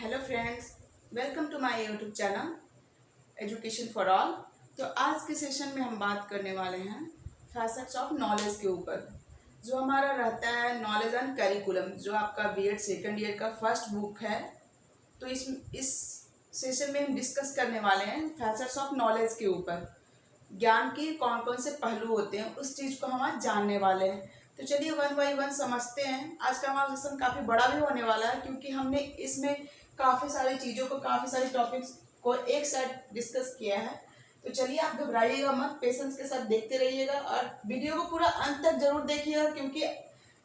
Hello friends, welcome to my YouTube channel education for all. तो आज के session में हम बात करने वाले हैं फैसेट्स ऑफ नॉलेज के ऊपर, जो हमारा रहता है नॉलेज एंड करिकुलम, जो आपका बीएड सेकंड ईयर का फर्स्ट बुक है। तो इस सेशन में हम डिस्कस करने वाले हैं फैसेट्स ऑफ नॉलेज के ऊपर। ज्ञान के कौन कौन से पहलू होते हैं उस चीज़ को हम आज जानने वाले हैं। तो चलिए वन बाई वन समझते हैं। आज का हमारा सेशन काफ़ी बड़ा भी होने वाला है, क्योंकि हमने इसमें काफ़ी सारी चीज़ों को, काफ़ी सारे टॉपिक्स को एक साथ डिस्कस किया है। तो चलिए, आप घबराइएगा मत, पेशेंस के साथ देखते रहिएगा और वीडियो को पूरा अंत तक जरूर देखिएगा, क्योंकि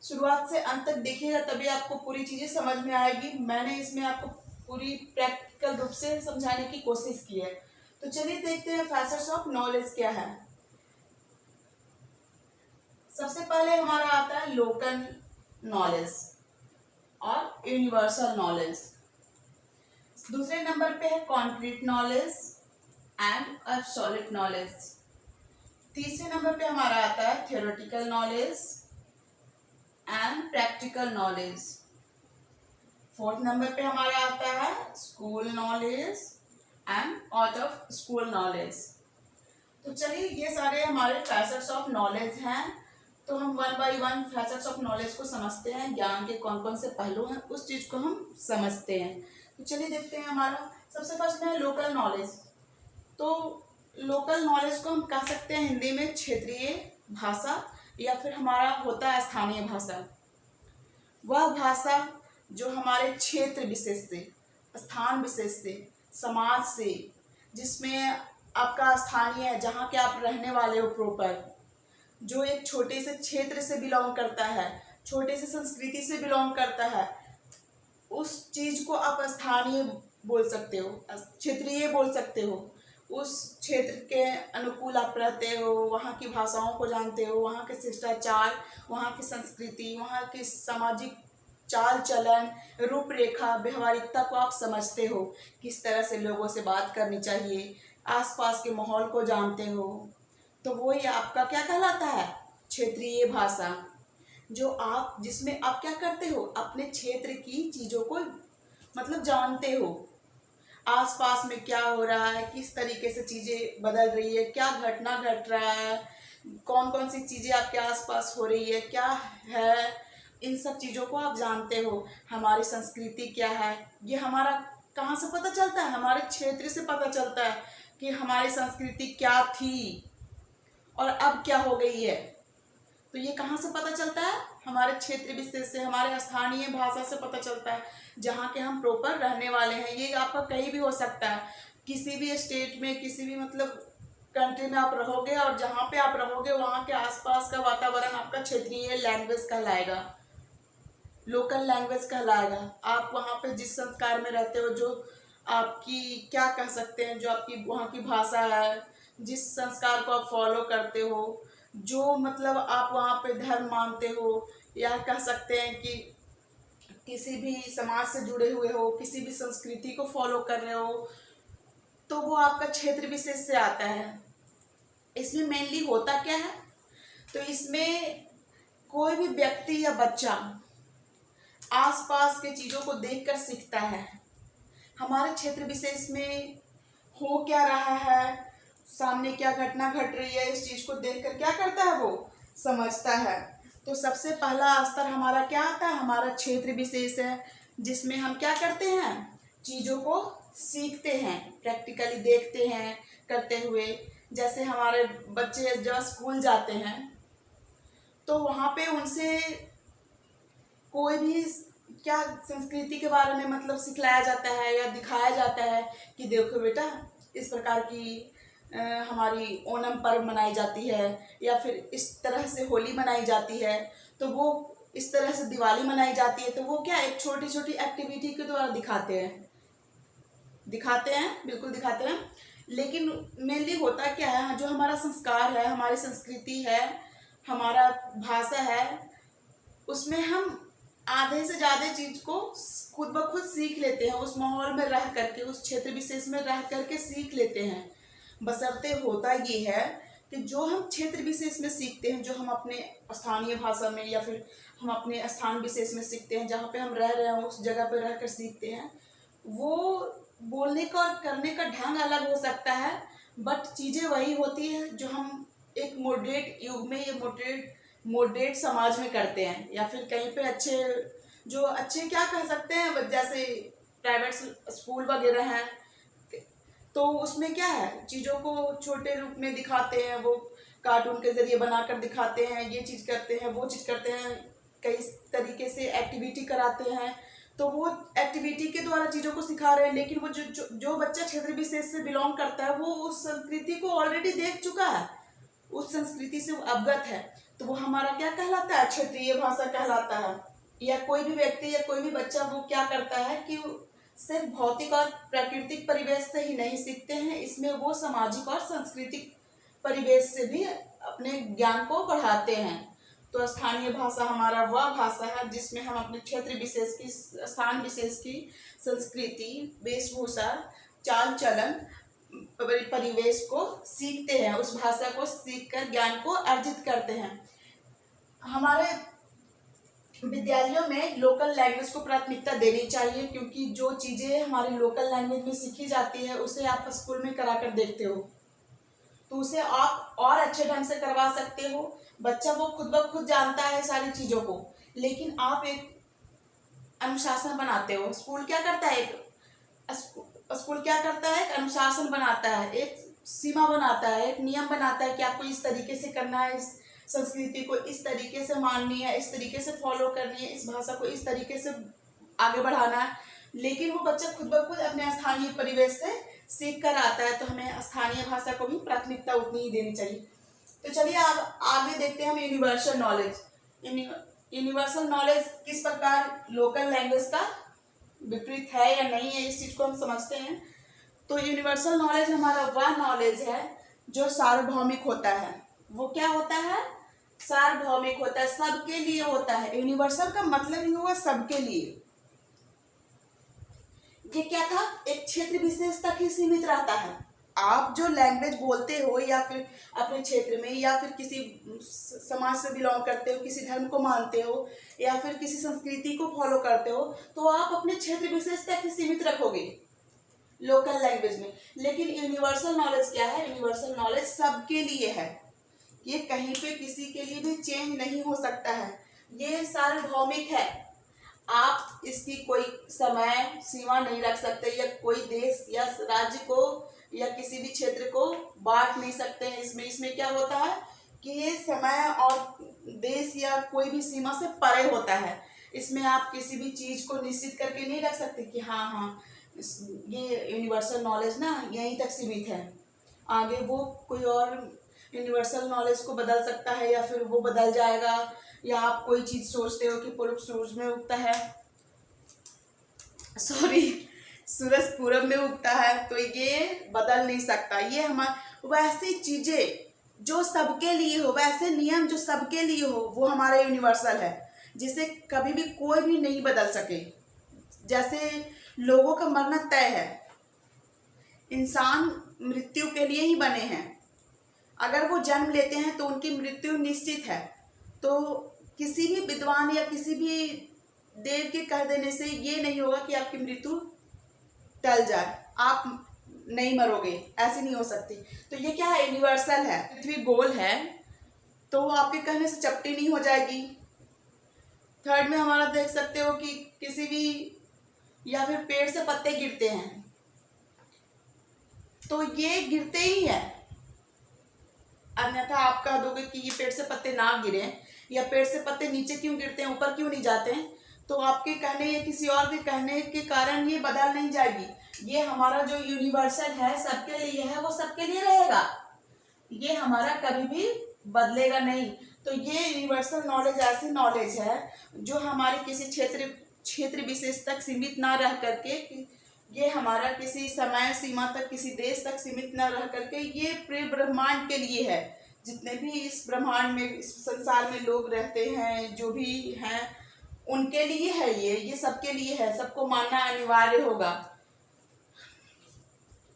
शुरुआत से अंत तक देखिएगा तभी आपको पूरी चीज़ें समझ में आएगी। मैंने इसमें आपको पूरी प्रैक्टिकल रूप से समझाने की कोशिश की है। तो चलिए देखते हैं फैसेट्स ऑफ नॉलेज क्या है। सबसे पहले हमारा आता है लोकल नॉलेज और यूनिवर्सल नॉलेज। दूसरे नंबर पे है concrete knowledge and absolute knowledge. तीसरे नंबर पे हमारा आता है theoretical knowledge and practical knowledge. Fourth number पे हमारा आता है school knowledge and out of school knowledge. तो चलिए, ये सारे हमारे फैसेट्स ऑफ नॉलेज हैं। तो हम one by one facets of knowledge को समझते हैं। ज्ञान के कौन कौन से पहलू हैं उस चीज़ को हम समझते हैं। तो चलिए देखते हैं। हमारा सबसे फर्स्ट में है लोकल नॉलेज। तो लोकल नॉलेज को हम कह सकते हैं हिंदी में क्षेत्रीय भाषा, या फिर हमारा होता है स्थानीय भाषा। वह भाषा जो हमारे क्षेत्र विशेष से, स्थान विशेष से, समाज से, जिसमें आपका स्थानीय है, जहाँ के आप रहने वाले हो प्रॉपर, जो एक छोटे से क्षेत्र से बिलोंग करता है, छोटे से संस्कृति से बिलोंग करता है, उस चीज को आप स्थानीय बोल सकते हो, क्षेत्रीय बोल सकते हो। उस क्षेत्र के अनुकूल आप रहते हो, वहाँ की भाषाओं को जानते हो, वहाँ के शिष्टाचार, वहाँ की संस्कृति, वहाँ की सामाजिक चाल चलन, रूपरेखा, व्यवहारिकता को आप समझते हो। किस तरह से लोगों से बात करनी चाहिए, आसपास के माहौल को जानते हो। तो वो ही आपका क्या कहलाता है, क्षेत्रीय भाषा। जो आप, जिसमें आप क्या करते हो, अपने क्षेत्र की चीज़ों को मतलब जानते हो। आसपास में क्या हो रहा है, किस तरीके से चीज़ें बदल रही है, क्या घटना घट रहा है, कौन कौन सी चीज़ें आपके आसपास हो रही है, क्या है, इन सब चीज़ों को आप जानते हो। हमारी संस्कृति क्या है, ये हमारा कहाँ से पता चलता है, हमारे क्षेत्र से पता चलता है कि हमारी संस्कृति क्या थी और अब क्या हो गई है। तो ये कहाँ से पता चलता है, हमारे क्षेत्र विशेष से, हमारे स्थानीय भाषा से पता चलता है, जहाँ के हम प्रॉपर रहने वाले हैं। ये आपका कहीं भी हो सकता है, किसी भी स्टेट में, किसी भी मतलब कंट्री में आप रहोगे, और जहाँ पे आप रहोगे वहाँ के आसपास का वातावरण आपका क्षेत्रीय लैंग्वेज कहलाएगा, लोकल लैंग्वेज कहलाएगा। आप वहाँ पे जिस संस्कार में रहते हो, जो आपकी क्या कह सकते हैं, जो आपकी वहाँ की भाषा है, जिस संस्कार को आप फॉलो करते हो, जो मतलब आप वहाँ पे धर्म मानते हो, या कह सकते हैं कि किसी भी समाज से जुड़े हुए हो, किसी भी संस्कृति को फॉलो कर रहे हो, तो वो आपका क्षेत्र विशेष से आता है। इसमें मेनली होता क्या है, तो इसमें कोई भी व्यक्ति या बच्चा आसपास के चीज़ों को देखकर सीखता है। हमारे क्षेत्र विशेष में हो क्या रहा है, सामने क्या घटना घट रही है, इस चीज़ को देखकर क्या करता है, वो समझता है। तो सबसे पहला स्तर हमारा क्या आता है, हमारा क्षेत्र विशेष है, जिसमें हम क्या करते हैं, चीज़ों को सीखते हैं, प्रैक्टिकली देखते हैं करते हुए। जैसे हमारे बच्चे जब स्कूल जाते हैं, तो वहाँ पे उनसे कोई भी क्या संस्कृति के बारे में मतलब सिखलाया जाता है या दिखाया जाता है कि देखो बेटा, इस प्रकार की हमारी ओणम पर्व मनाई जाती है, या फिर इस तरह से होली मनाई जाती है, तो वो इस तरह से दिवाली मनाई जाती है। तो वो क्या एक छोटी छोटी एक्टिविटी के द्वारा दिखाते हैं, बिल्कुल दिखाते हैं। लेकिन मेनली होता क्या है, जो हमारा संस्कार है, हमारी संस्कृति है, हमारा भाषा है, उसमें हम आधे से ज़्यादा चीज़ को खुद ब खुद सीख लेते हैं, उस माहौल में रह करके, उस क्षेत्र विशेष में रह करके सीख लेते हैं। बशर्ते होता ये है कि जो हम क्षेत्र विशेष में सीखते हैं, जो हम अपने स्थानीय भाषा में या फिर हम अपने स्थान विशेष में सीखते हैं, जहाँ पे हम रह रहे हैं उस जगह पर रह कर सीखते हैं, वो बोलने का और करने का ढंग अलग हो सकता है, बट चीज़ें वही होती है जो हम एक मॉडरेट युग में, ये मॉडरेट समाज में करते हैं, या फिर कहीं पे अच्छे, जो अच्छे क्या कह सकते हैं, जैसे प्राइवेट स्कूल वगैरह हैं, तो उसमें क्या है, चीज़ों को छोटे रूप में दिखाते हैं, वो कार्टून के जरिए बनाकर दिखाते हैं, ये चीज़ करते हैं, वो चीज़ करते हैं, कई तरीके से एक्टिविटी कराते हैं, तो वो एक्टिविटी के द्वारा चीज़ों को सिखा रहे हैं। लेकिन वो जो बच्चा क्षेत्र विशेष से बिलोंग करता है, वो उस संस्कृति को ऑलरेडी देख चुका है, उस संस्कृति से वो अवगत है, तो वो हमारा क्या कहलाता है, क्षेत्रीय भाषा कहलाता है। या कोई भी व्यक्ति या कोई भी बच्चा वो क्या करता है कि सिर्फ भौतिक और प्राकृतिक परिवेश से ही नहीं सीखते हैं, इसमें वो सामाजिक और सांस्कृतिक परिवेश से भी अपने ज्ञान को बढ़ाते हैं। तो स्थानीय भाषा हमारा वह भाषा है जिसमें हम अपने क्षेत्र विशेष की, स्थान विशेष की संस्कृति, वेशभूषा, चाल चलन, परिवेश को सीखते हैं, उस भाषा को सीखकर ज्ञान को अर्जित करते हैं। हमारे विद्यालयों में लोकल लैंग्वेज को प्राथमिकता देनी चाहिए, क्योंकि जो चीज़ें हमारी लोकल लैंग्वेज में सीखी जाती है उसे आप स्कूल में करा कर देखते हो, तो उसे आप और अच्छे ढंग से करवा सकते हो। बच्चा वो खुद ब खुद जानता है सारी चीज़ों को, लेकिन आप एक अनुशासन बनाते हो। स्कूल क्या करता है, स्कूल क्या करता है, एक अनुशासन बनाता है, एक सीमा बनाता है, एक नियम बनाता है कि आपको इस तरीके से करना है, इस संस्कृति को इस तरीके से माननी है, इस तरीके से फॉलो करनी है, इस भाषा को इस तरीके से आगे बढ़ाना है। लेकिन वो बच्चा खुद ब खुद अपने स्थानीय परिवेश से सीख कर आता है, तो हमें स्थानीय भाषा को भी प्राथमिकता उतनी ही देनी चाहिए। तो चलिए अब आगे देखते हैं हम यूनिवर्सल नॉलेज। यूनिवर्सल नॉलेज किस प्रकार लोकल लैंग्वेज का विपरीत है या नहीं है, इस चीज को हम समझते हैं। तो यूनिवर्सल नॉलेज हमारा वह नॉलेज है जो सार्वभौमिक होता है। वो क्या होता है, सार्वभौमिक होता है, सबके लिए होता है। यूनिवर्सल का मतलब ही हुआ सबके लिए। ये क्या था, एक क्षेत्र विशेष तक ही सीमित रहता है। आप जो लैंग्वेज बोलते हो या फिर अपने क्षेत्र में, या फिर किसी समाज से बिलोंग करते हो, किसी धर्म को मानते हो, या फिर किसी संस्कृति को फॉलो करते हो, तो आप अपने क्षेत्र विशेष तक ही सीमित रखोगे लोकल लैंग्वेज में। लेकिन यूनिवर्सल नॉलेज क्या है, यूनिवर्सल नॉलेज सबके लिए है। ये कहीं पे किसी के लिए भी चेंज नहीं हो सकता है, ये सार्वभौमिक है। आप इसकी कोई समय सीमा नहीं रख सकते, या कोई देश या राज्य को या किसी भी क्षेत्र को बांट नहीं सकते हैं। इसमें क्या होता है कि ये समय और देश या कोई भी सीमा से परे होता है। इसमें आप किसी भी चीज को निश्चित करके नहीं रख सकते कि हाँ ये यूनिवर्सल नॉलेज ना यहीं तक सीमित है, आगे वो कोई और यूनिवर्सल नॉलेज को बदल सकता है, या फिर वो बदल जाएगा। या आप कोई चीज सोचते हो कि पूर्व सूरज में उगता है, सूरज पूरब में उगता है, तो ये बदल नहीं सकता। ये हमारे वैसी चीजें जो सबके लिए हो, वैसे नियम जो सबके लिए हो, वो हमारा यूनिवर्सल है, जिसे कभी भी कोई भी नहीं बदल सके। जैसे लोगों का मरना तय है, इंसान मृत्यु के लिए ही बने हैं। अगर वो जन्म लेते हैं तो उनकी मृत्यु निश्चित है। तो किसी भी विद्वान या किसी भी देव के कह देने से ये नहीं होगा कि आपकी मृत्यु टल जाए, आप नहीं मरोगे, ऐसे नहीं हो सकती। तो ये क्या है, यूनिवर्सल है। पृथ्वी गोल है तो आपके कहने से चपटी नहीं हो जाएगी। थर्ड में हमारा देख सकते हो कि किसी भी या फिर पेड़ से पत्ते गिरते हैं, तो ये गिरते ही है, अन्यथा आप कह दोगे कि ये पेड़ से पत्ते ना गिरे, या पेड़ से पत्ते नीचे क्यों गिरते हैं, ऊपर क्यों नहीं जाते हैं, तो आपके कहने या किसी और के कहने के कारण ये बदल नहीं जाएगी। ये हमारा जो यूनिवर्सल है, सबके लिए है, वो सबके लिए रहेगा, ये हमारा कभी भी बदलेगा नहीं। तो ये यूनिवर्सल नॉलेज ऐसी नॉलेज है जो हमारे किसी क्षेत्र विशेष तक सीमित ना रह करके, ये हमारा किसी समय सीमा तक, किसी देश तक सीमित न रह करके, ये पूरे ब्रह्मांड के लिए है। जितने भी इस ब्रह्मांड में, इस संसार में लोग रहते हैं, जो भी हैं, उनके लिए है ये सबके लिए है, सबको मानना अनिवार्य होगा।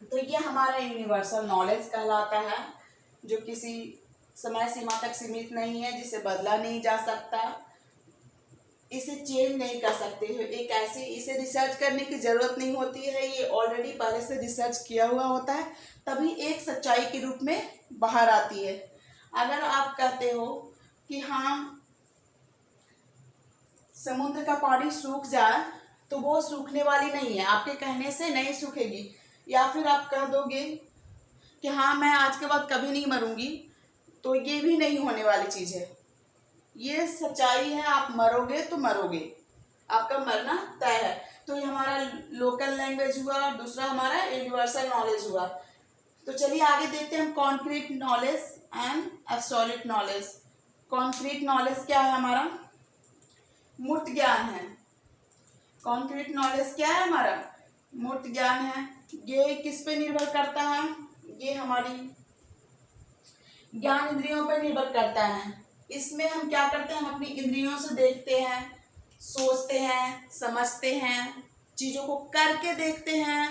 तो ये हमारा यूनिवर्सल नॉलेज कहलाता है, जो किसी समय सीमा तक सीमित नहीं है, जिसे बदला नहीं जा सकता। इसे चेंज नहीं कर सकते हो। एक ऐसी, इसे रिसर्च करने की ज़रूरत नहीं होती है, ये ऑलरेडी पहले से रिसर्च किया हुआ होता है, तभी एक सच्चाई के रूप में बाहर आती है। अगर आप कहते हो कि हाँ समुद्र का पानी सूख जाए, तो वो सूखने वाली नहीं है, आपके कहने से नहीं सूखेगी। या फिर आप कह दोगे कि हाँ मैं आज के बाद कभी नहीं मरूंगी, तो ये भी नहीं होने वाली चीज़ है। ये सच्चाई है, आप मरोगे तो मरोगे, आपका मरना तय है। तो ये हमारा लोकल लैंग्वेज हुआ, दूसरा हमारा यूनिवर्सल नॉलेज हुआ। तो चलिए आगे देखते हैं हम concrete knowledge and absolute knowledge. Concrete knowledge क्या है हमारा? मूर्त ज्ञान है। कॉन्क्रीट नॉलेज क्या है हमारा? मूर्त ज्ञान है। ये किस पे निर्भर करता है? ये हमारी ज्ञान इंद्रियों पर निर्भर करता है। इसमें हम क्या करते हैं? हम अपनी इंद्रियों से देखते हैं, सोचते हैं, समझते हैं, चीजों को करके देखते हैं,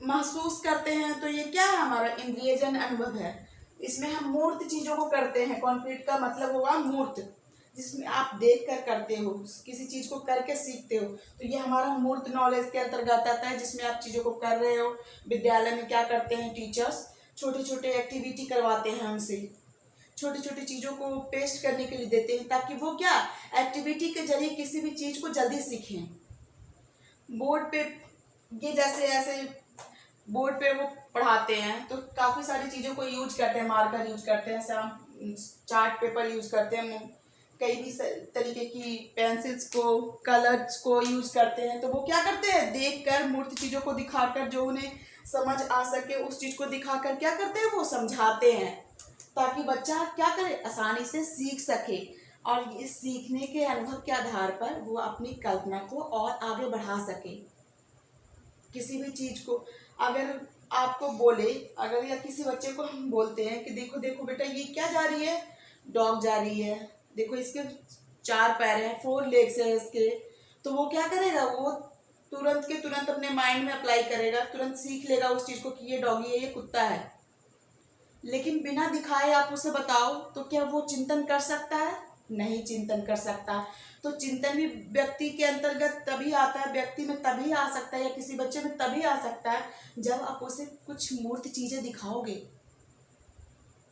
महसूस करते हैं। तो ये क्या है? हमारा इंद्रियजन अनुभव है। इसमें हम मूर्त चीजों को करते हैं। कॉन्क्रीट का मतलब होगा मूर्त, जिसमें आप देख कर करते हो, किसी चीज को करके सीखते हो। तो ये हमारा मूर्त नॉलेज के अंतर्गत आता है, जिसमें आप चीजों को कर रहे हो। विद्यालय में क्या करते हैं टीचर्स? छोटे छोटे एक्टिविटी करवाते हैं उनसे, छोटी छोटी चीज़ों को पेस्ट करने के लिए देते हैं, ताकि वो क्या एक्टिविटी के जरिए किसी भी चीज़ को जल्दी सीखें। बोर्ड पे ये जैसे ऐसे बोर्ड पे वो पढ़ाते हैं, तो काफ़ी सारी चीज़ों को यूज करते हैं, मार्कर यूज करते हैं, चार्ट पेपर यूज करते हैं, कई भी तरीके की पेंसिल्स को, कलर्स को यूज करते हैं। तो वो क्या करते हैं? देख कर मूर्त चीज़ों को दिखाकर, जो उन्हें समझ आ सके उस चीज़ को दिखाकर क्या करते हैं? वो समझाते हैं, ताकि बच्चा क्या करे? आसानी से सीख सके। और इस सीखने के अनुभव के आधार पर वो अपनी कल्पना को और आगे बढ़ा सके। किसी भी चीज़ को अगर आपको बोले, अगर या किसी बच्चे को हम बोलते हैं कि देखो देखो बेटा ये क्या जा रही है? डॉग जा रही है, देखो इसके 4 पैर हैं, 4 लेग्स है इसके। तो वो क्या करेगा? वो तुरंत के तुरंत अपने माइंड में अप्लाई करेगा, तुरंत सीख लेगा उस चीज़ को कि ये डॉगी है, ये कुत्ता है। लेकिन बिना दिखाए आप उसे बताओ तो क्या वो चिंतन कर सकता है? नहीं चिंतन कर सकता। तो चिंतन भी व्यक्ति के अंतर्गत तभी आता है, व्यक्ति में तभी आ सकता है, या किसी बच्चे में तभी आ सकता है जब आप उसे कुछ मूर्त चीजें दिखाओगे,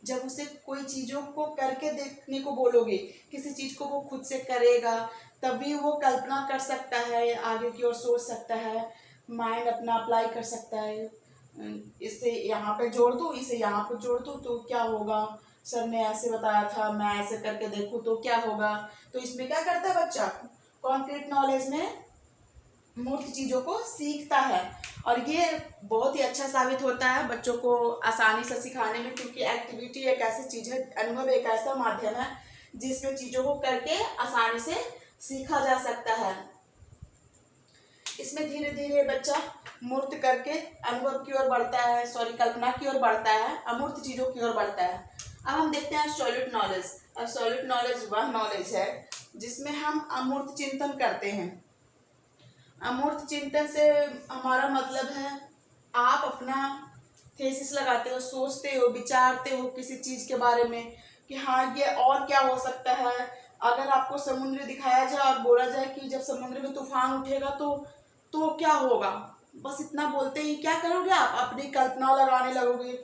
जब उसे कोई चीजों को करके देखने को बोलोगे, किसी चीज को वो खुद से करेगा, तभी वो कल्पना कर सकता है, आगे की ओर सोच सकता है, माइंड अपना अप्लाई कर सकता है। इससे यहाँ पे जोड़ दूँ, इसे यहाँ पे जोड़ दूँ तो क्या होगा? सर ने ऐसे बताया था, मैं ऐसे करके देखूँ तो क्या होगा? तो इसमें क्या करता है बच्चा? कॉन्क्रीट नॉलेज में मूर्त चीज़ों को सीखता है। और ये बहुत ही अच्छा साबित होता है बच्चों को आसानी से सिखाने में, क्योंकि एक्टिविटी एक ऐसी चीज़ है, अनुभव एक ऐसा माध्यम है जिसमें चीज़ों को करके आसानी से सीखा जा सकता है। इसमें धीरे धीरे बच्चा मूर्त करके अनुभव की ओर बढ़ता है, कल्पना की ओर बढ़ता है, अमूर्त चीज़ों की ओर बढ़ता है। अब हम देखते हैं एब्सोल्यूट नॉलेज। एब्सोल्यूट नॉलेज वह नॉलेज है जिसमें हम अमूर्त चिंतन करते हैं। अमूर्त चिंतन से हमारा मतलब है आप अपना थेसिस लगाते हो, सोचते हो, विचारते हो किसी चीज़ के बारे में कि हाँ ये और क्या हो सकता है। अगर आपको समुद्र दिखाया जाए और बोला जाए कि जब समुद्र में तूफान उठेगा तो क्या होगा, बस इतना बोलते ही क्या करोगे? आप अपनी कल्पना लगाने लगोगे,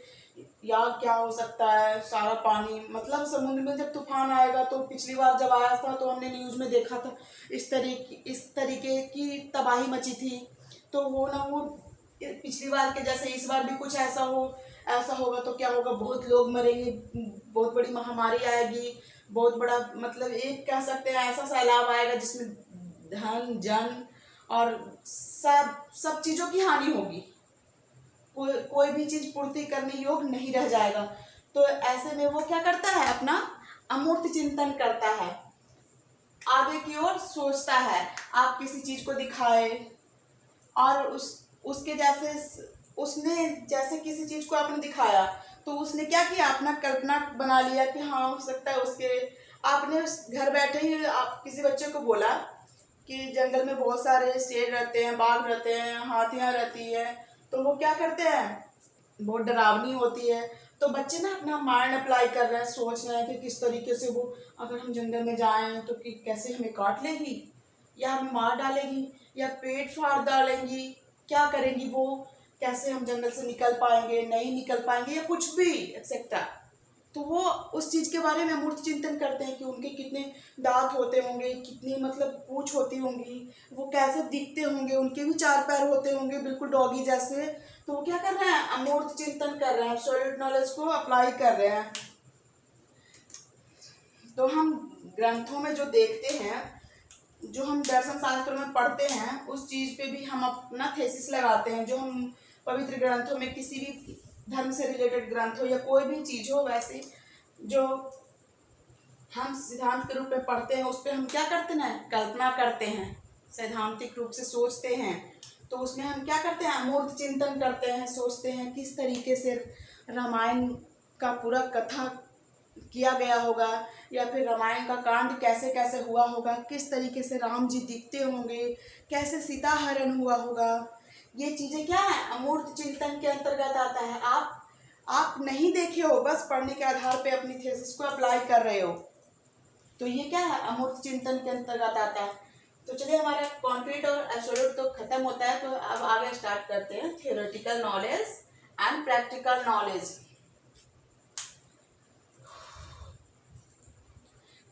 यार क्या हो सकता है? सारा पानी, मतलब समुद्र में जब तूफान आएगा, तो पिछली बार जब आया था तो हमने न्यूज़ में देखा था, इस तरीके की तबाही मची थी। तो वो ना वो पिछली बार के जैसे इस बार भी कुछ ऐसा होगा तो क्या होगा? बहुत लोग मरेंगे, बहुत बड़ी महामारी आएगी, बहुत बड़ा, मतलब एक कह सकते हैं ऐसा सैलाब आएगा जिसमें धन जन और सब चीज़ों की हानि होगी। कोई भी चीज पूर्ति करने योग्य नहीं रह जाएगा। तो ऐसे में वो क्या करता है? अपना अमूर्त चिंतन करता है, आगे की ओर सोचता है। आप किसी चीज को दिखाए और उसके जैसे, उसने जैसे किसी चीज को आपने दिखाया तो उसने क्या किया? अपना कल्पना बना लिया कि हाँ हो सकता है उसके। आपने घर बैठे ही आप किसी बच्चे को बोला कि जंगल में बहुत सारे शेर रहते हैं, बाघ रहते हैं, हाथियां रहती है, तो वो क्या करते हैं? बहुत डरावनी होती है। तो बच्चे ना अपना माइंड अप्लाई कर रहे हैं, सोच रहे हैं कि किस तरीके से वो, अगर हम जंगल में जाएं तो कि कैसे हमें काट लेगी या हमें मार डालेगी या पेट फाड़ डालेंगी, क्या करेंगी वो, कैसे हम जंगल से निकल पाएंगे, नहीं निकल पाएंगे, या कुछ भी एक्सेट्रा। तो वो उस चीज़ के बारे में मूर्त चिंतन करते हैं कि उनके कितने दांत होते होंगे, कितनी मतलब पूंछ होती होंगी, वो कैसे दिखते होंगे, उनके भी 4 पैर होते होंगे बिल्कुल डॉगी जैसे। तो वो क्या कर रहे हैं, अमूर्त चिंतन कर रहे हैं, एब्सोल्यूट नॉलेज को अप्लाई कर रहे हैं। तो हम ग्रंथों में जो देखते हैं, जो हम दर्शन शास्त्रों में पढ़ते हैं, उस चीज़ पे भी हम अपना थेसिस लगाते हैं। जो हम पवित्र ग्रंथों में, किसी भी धर्म से रिलेटेड ग्रंथ हो या कोई भी चीज़ हो, वैसे जो हम सिद्धांत के रूप में पढ़ते हैं, उस पर हम क्या करते हैं, कल्पना करते हैं, सैद्धांतिक रूप से सोचते हैं। तो उसमें हम क्या करते हैं, अमूर्त चिंतन करते हैं, सोचते हैं किस तरीके से रामायण का पूरा कथा किया गया होगा, या फिर रामायण का कांड कैसे कैसे हुआ होगा, किस तरीके से राम जी दिखते होंगे, कैसे सीता हरण हुआ होगा। ये चीज़ें क्या है, अमूर्त चिंतन के अंतर्गत आता है। आप नहीं देखे हो, बस पढ़ने के आधार पे अपनी थीसिस को अप्लाई कर रहे हो, तो ये क्या है, अमूर्त चिंतन के अंतर्गत आता है। तो चलिए, हमारा कॉन्क्रीट और एब्सोल्यूट तो खत्म होता है। तो अब आगे स्टार्ट करते हैं theoretical knowledge and practical knowledge.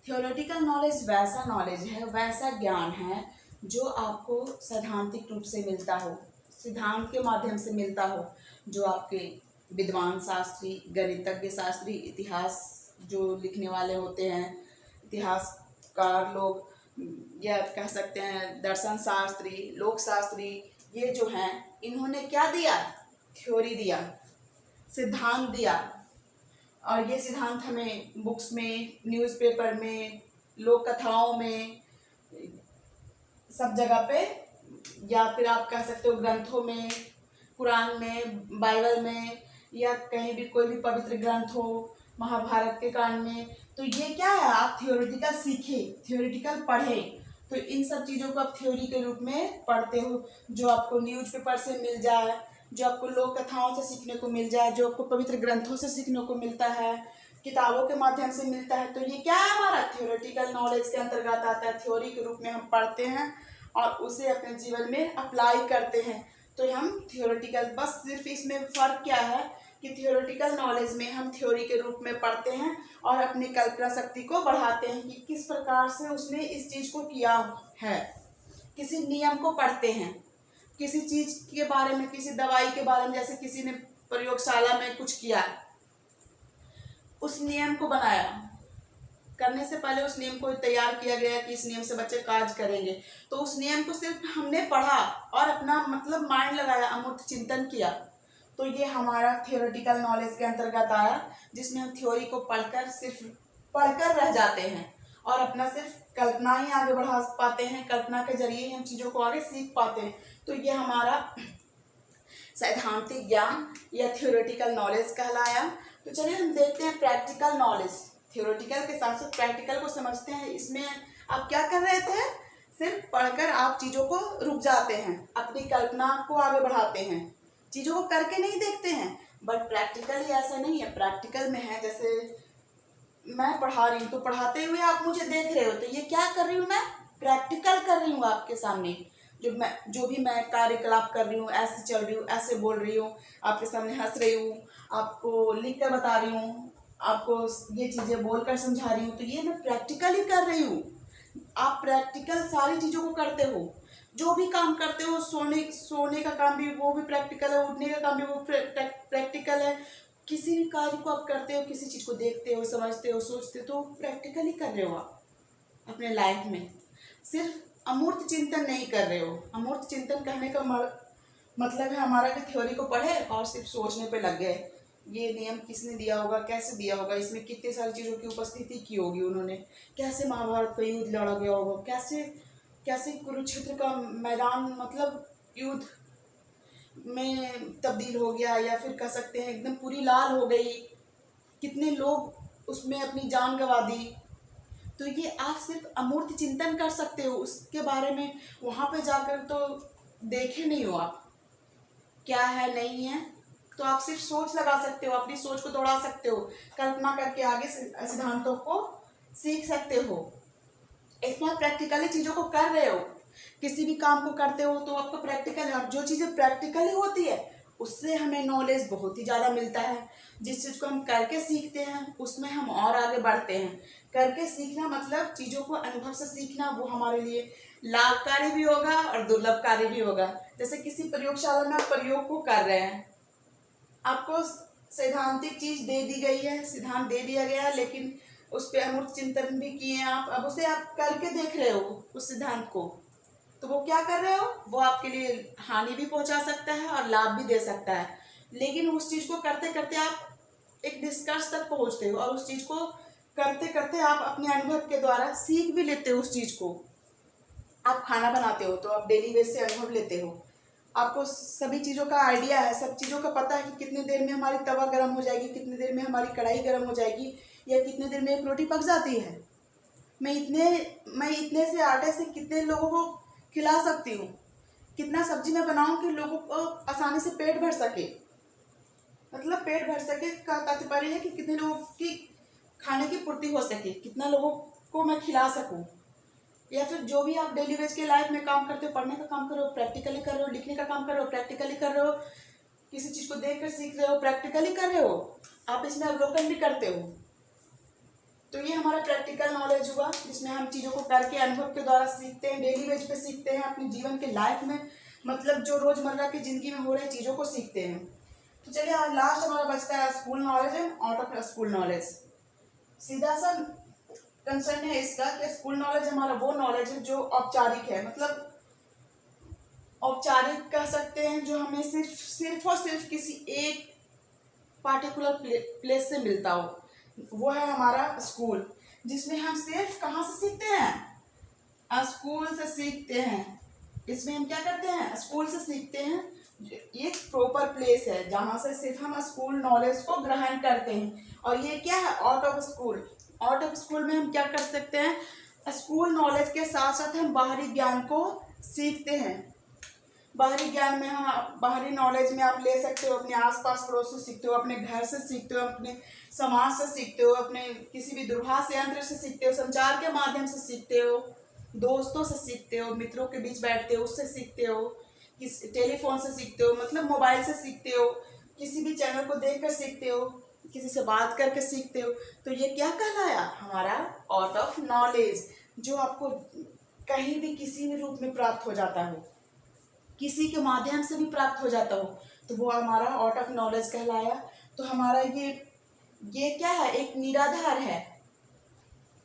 Theoretical knowledge वैसा नॉलेज है, वैसा ज्ञान है जो आपको सैद्धांतिक रूप से मिलता हो, सिद्धांत के माध्यम से मिलता हो, जो आपके विद्वान शास्त्री, गणितज्ञ शास्त्री, इतिहास जो लिखने वाले होते हैं, इतिहासकार लोग, या कह सकते हैं दर्शन शास्त्री, लोक शास्त्री, ये जो हैं, इन्होंने क्या दिया, थ्योरी दिया, सिद्धांत दिया। और ये सिद्धांत हमें बुक्स में, न्यूज़पेपर में, लोक कथाओं में, सब जगह पे, या फिर आप कह सकते हो ग्रंथों में, कुरान में, बाइबल में, या कहीं भी कोई भी पवित्र ग्रंथ हो, महाभारत के कांड में। तो ये क्या है, आप थियोरेटिकल सीखे, थियोरेटिकल पढ़े, तो इन सब चीज़ों को आप थ्योरी के रूप में पढ़ते हो, जो आपको न्यूज़पेपर से मिल जाए, जो आपको लोक कथाओं से सीखने को मिल जाए, जो आपको पवित्र ग्रंथों से सीखने को मिलता है, किताबों के माध्यम से मिलता है। तो ये क्या है, हमारा थियोरेटिकल नॉलेज के अंतर्गत आता है। थ्योरी के रूप में हम पढ़ते हैं और उसे अपने जीवन में अप्लाई करते हैं। तो हम थियोरेटिकल, बस सिर्फ इसमें फ़र्क क्या है कि थियोरेटिकल नॉलेज में हम थ्योरी के रूप में पढ़ते हैं और अपनी कल्पना शक्ति को बढ़ाते हैं कि किस प्रकार से उसने इस चीज़ को किया है। किसी नियम को पढ़ते हैं, किसी चीज़ के बारे में, किसी दवाई के बारे में, जैसे किसी ने प्रयोगशाला में कुछ किया, उस नियम को बनाया, करने से पहले उस नियम को तैयार किया गया कि इस नियम से बच्चे कार्य करेंगे। तो उस नियम को सिर्फ हमने पढ़ा और अपना मतलब माइंड लगाया, अमूर्त चिंतन किया। तो ये हमारा थियोरेटिकल नॉलेज के अंतर्गत आया, जिसमें हम थ्योरी को पढ़कर सिर्फ पढ़कर रह जाते हैं और अपना सिर्फ कल्पना ही आगे बढ़ा पाते हैं, कल्पना के जरिए ही हम चीज़ों को आगे सीख पाते हैं। तो ये हमारा सैद्धांतिक ज्ञान या थियोरेटिकल नॉलेज कहलाया। तो चलिए हम देखते हैं प्रैक्टिकल नॉलेज। थियोरेटिकल के साथ साथ प्रैक्टिकल को समझते हैं। इसमें आप क्या कर रहे थे, सिर्फ पढ़कर आप चीज़ों को रुक जाते हैं, अपनी कल्पना को आगे बढ़ाते हैं, चीज़ों को करके नहीं देखते हैं। बट प्रैक्टिकल ऐसा नहीं है। प्रैक्टिकल में है, जैसे मैं पढ़ा रही हूँ तो पढ़ाते हुए आप मुझे देख रहे हो, तो ये क्या कर रही हूँ, मैं प्रैक्टिकल कर रही हूँ आपके सामने। जो भी मैं कार्यकलाप कर रही हूँ, ऐसे चल रही हूँ, ऐसे बोल रही हूँ, आपके सामने हंस रही हूँ, आपको लिख कर बता रही हूँ, आपको ये चीज़ें बोल कर समझा रही हूँ, तो ये मैं प्रैक्टिकल ही कर रही हूँ। आप प्रैक्टिकल सारी चीज़ों को करते हो, जो भी काम करते हो, सोने का काम भी वो भी प्रैक्टिकल है, उठने का काम भी वो प्रैक्टिकल है। किसी भी कार्य को आप करते हो, किसी चीज़ को देखते हो, समझते हो, सोचते हो, तो प्रैक्टिकल ही कर रहे हो आप अपने लाइफ में। सिर्फ अमूर्त चिंतन नहीं कर रहे हो। अमूर्त चिंतन कहने का मतलब है हमारा कि थ्योरी को पढ़े और सिर्फ सोचने पे लग गए, ये नियम किसने दिया होगा, कैसे दिया होगा, इसमें कितनी सारी चीज़ों की उपस्थिति की होगी उन्होंने, कैसे महाभारत का युद्ध लड़ा गया होगा, कैसे कैसे कुरुक्षेत्र का मैदान मतलब युद्ध में तब्दील हो गया, या फिर कह सकते हैं एकदम पूरी लाल हो गई, कितने लोग उसमें अपनी जान गंवा दी। तो ये आप सिर्फ अमूर्त चिंतन कर सकते हो, उसके बारे में वहाँ पे जाकर तो देखे नहीं हो आप क्या है नहीं है। तो आप सिर्फ सोच लगा सकते हो, अपनी सोच को दौड़ा सकते हो, कल्पना करके आगे सिद्धांतों को सीख सकते हो। इसमें आप प्रैक्टिकली चीज़ों को कर रहे हो, किसी भी काम को करते हो तो आपको प्रैक्टिकल, जो चीज़ें प्रैक्टिकली होती है उससे हमें नॉलेज बहुत ही ज़्यादा मिलता है। जिस चीज़ को हम करके सीखते हैं उसमें हम और आगे बढ़ते हैं। करके सीखना मतलब चीज़ों को अनुभव से सीखना, वो हमारे लिए लाभकारी भी होगा और दुर्लभकारी भी होगा। जैसे किसी प्रयोगशाला में आप प्रयोग को कर रहे हैं, आपको सैद्धांतिक चीज़ दे दी गई है, सिद्धांत दे दिया गया है, लेकिन उस पर अमूर्त चिंतन भी किए हैं आप, अब उसे आप करके देख रहे हो उस सिद्धांत को, तो वो क्या कर रहे हो, वो आपके लिए हानि भी पहुंचा सकता है और लाभ भी दे सकता है। लेकिन उस चीज़ को करते करते आप एक निष्कर्ष तक पहुंचते हो और उस चीज़ को करते करते आप अपने अनुभव के द्वारा सीख भी लेते हो उस चीज़ को। आप खाना बनाते हो तो आप डेली बेस से अनुभव लेते हो, आपको सभी चीज़ों का आइडिया है, सब चीज़ों का पता है कि कितनी देर में हमारी तवा गर्म हो जाएगी, कितनी देर में हमारी कढ़ाई गर्म हो जाएगी, या कितनी देर में एक रोटी पक जाती है। मैं इतने से आटे से कितने लोगों को खिला सकती हूँ, कितना सब्जी मैं बनाऊँ कि लोगों को आसानी से पेट भर सके। मतलब पेट भर सके का तात्पर्य है कि कितने लोगों की खाने की पूर्ति हो सके, कितना लोगों को मैं खिला सकूँ। या फिर जो भी आप डेली बेस के लाइफ में काम करते हो, पढ़ने का काम कर रहे हो प्रैक्टिकली कर रहे हो, लिखने का काम कर रहे हो प्रैक्टिकली कर रहे हो, किसी चीज़ को देख कर सीख रहे हो प्रैक्टिकली कर रहे हो, आप इसमें अवलोकन भी करते हो। तो ये हमारा प्रैक्टिकल नॉलेज हुआ, जिसमें हम चीज़ों को करके अनुभव के द्वारा सीखते हैं, डेली बेस पे सीखते हैं, अपने जीवन के लाइफ में, मतलब जो रोजमर्रा की जिंदगी में हो रही चीज़ों को सीखते हैं। तो चलिए आज लास्ट हमारा बचता है school knowledge and out of school knowledge. सीधा सा कंसर्न है इसका कि स्कूल नॉलेज हमारा वो नॉलेज है जो औपचारिक है, मतलब औपचारिक कह सकते हैं, जो हमें सिर्फ और सिर्फ किसी एक पार्टिकुलर प्लेस से मिलता हो, वो है हमारा स्कूल, जिसमें हम सिर्फ कहाँ से सीखते हैं, स्कूल से सीखते हैं। इसमें हम क्या करते हैं, स्कूल से सीखते हैं। एक प्रॉपर प्लेस है जहाँ से सिर्फ हम स्कूल नॉलेज को ग्रहण करते हैं। और ये क्या है, out of school. Out of school में हम क्या कर सकते हैं, स्कूल नॉलेज के साथ साथ हम बाहरी ज्ञान को सीखते हैं। बाहरी ज्ञान में हम, बाहरी नॉलेज में आप ले सकते हो, अपने आसपास पड़ोस से सीखते हो, अपने घर से सीखते हो, अपने समाज से सीखते हो, अपने किसी भी दूरभाष यंत्र से सीखते हो, संचार के माध्यम से सीखते हो, दोस्तों से सीखते हो, मित्रों के बीच बैठते हो उससे सीखते हो, किस टेलीफोन से सीखते हो, मतलब मोबाइल से सीखते हो, किसी भी चैनल को देख कर सीखते हो, किसी से बात करके सीखते हो। तो ये क्या कहलाया, हमारा आउट ऑफ नॉलेज, जो आपको कहीं भी किसी भी रूप में प्राप्त हो जाता हो, किसी के माध्यम से भी प्राप्त हो जाता हो, तो वो हमारा आउट ऑफ नॉलेज कहलाया। तो हमारा ये क्या है, एक निराधार है,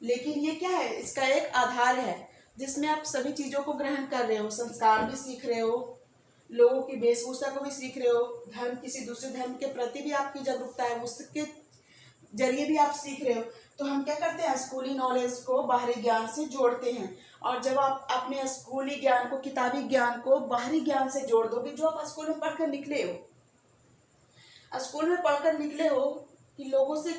लेकिन ये क्या है, इसका एक आधार है जिसमें आप सभी चीज़ों को ग्रहण कर रहे हो, संस्कार भी सीख रहे हो, लोगों की वेशभूषा को भी सीख रहे हो, धर्म, किसी दूसरे धर्म के प्रति भी आपकी जागरूकता है, उसके जरिए भी आप सीख रहे हो। तो हम क्या करते हैं, स्कूली नॉलेज को बाहरी ज्ञान से जोड़ते हैं। और जब आप अपने स्कूली ज्ञान को, किताबी ज्ञान को बाहरी ज्ञान से जोड़ दोगे, जो आप स्कूल में पढ़कर निकले हो, स्कूल में पढ़कर निकले हो कि लोगों से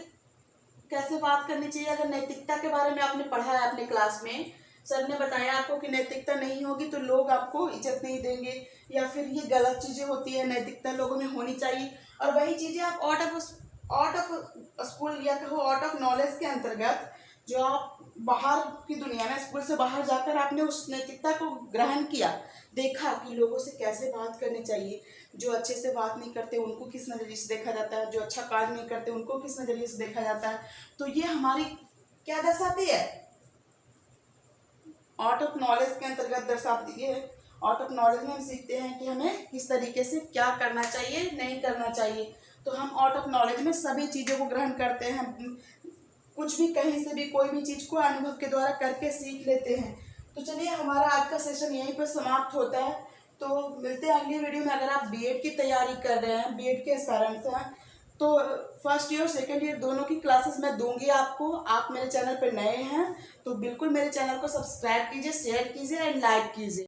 कैसे बात करनी चाहिए, अगर नैतिकता के बारे में आपने पढ़ा है अपने क्लास में, सर ने बताया आपको कि नैतिकता नहीं होगी तो लोग आपको इज्जत नहीं देंगे, या फिर ये गलत चीज़ें होती है, नैतिकता लोगों में होनी चाहिए। और वही चीज़ें आप आउट ऑफ स्कूल या कहो आउट ऑफ नॉलेज के अंतर्गत, जो आप बाहर की दुनिया में स्कूल से बाहर जाकर आपने उस नैतिकता को ग्रहण किया, देखा कि लोगों से कैसे बात करनी चाहिए, जो अच्छे से बात नहीं करते उनको किस नज़रिए से देखा जाता है, जो अच्छा कार्य नहीं करते उनको किस नज़रिए से देखा जाता है। तो ये हमारी क्या दर्शाती है, आउट ऑफ नॉलेज के अंतर्गत दर्शाती है। आउट ऑफ नॉलेज में हम सीखते हैं कि हमें किस तरीके से क्या करना चाहिए, नहीं करना चाहिए। तो हम आउट ऑफ नॉलेज में सभी चीज़ों को ग्रहण करते हैं, कुछ भी कहीं से भी कोई भी चीज़ को अनुभव के द्वारा करके सीख लेते हैं। तो चलिए हमारा आज का सेशन यहीं पर समाप्त होता है। तो मिलते हैं अगली वीडियो में। अगर आप बीएड की तैयारी कर रहे हैं, बीएड के एस्पायरेंट्स हैं, तो फर्स्ट ईयर सेकेंड ईयर दोनों की क्लासेस मैं दूंगी आपको। आप मेरे चैनल पर नए हैं तो बिल्कुल मेरे चैनल को सब्सक्राइब कीजिए, शेयर कीजिए एंड लाइक कीजिए।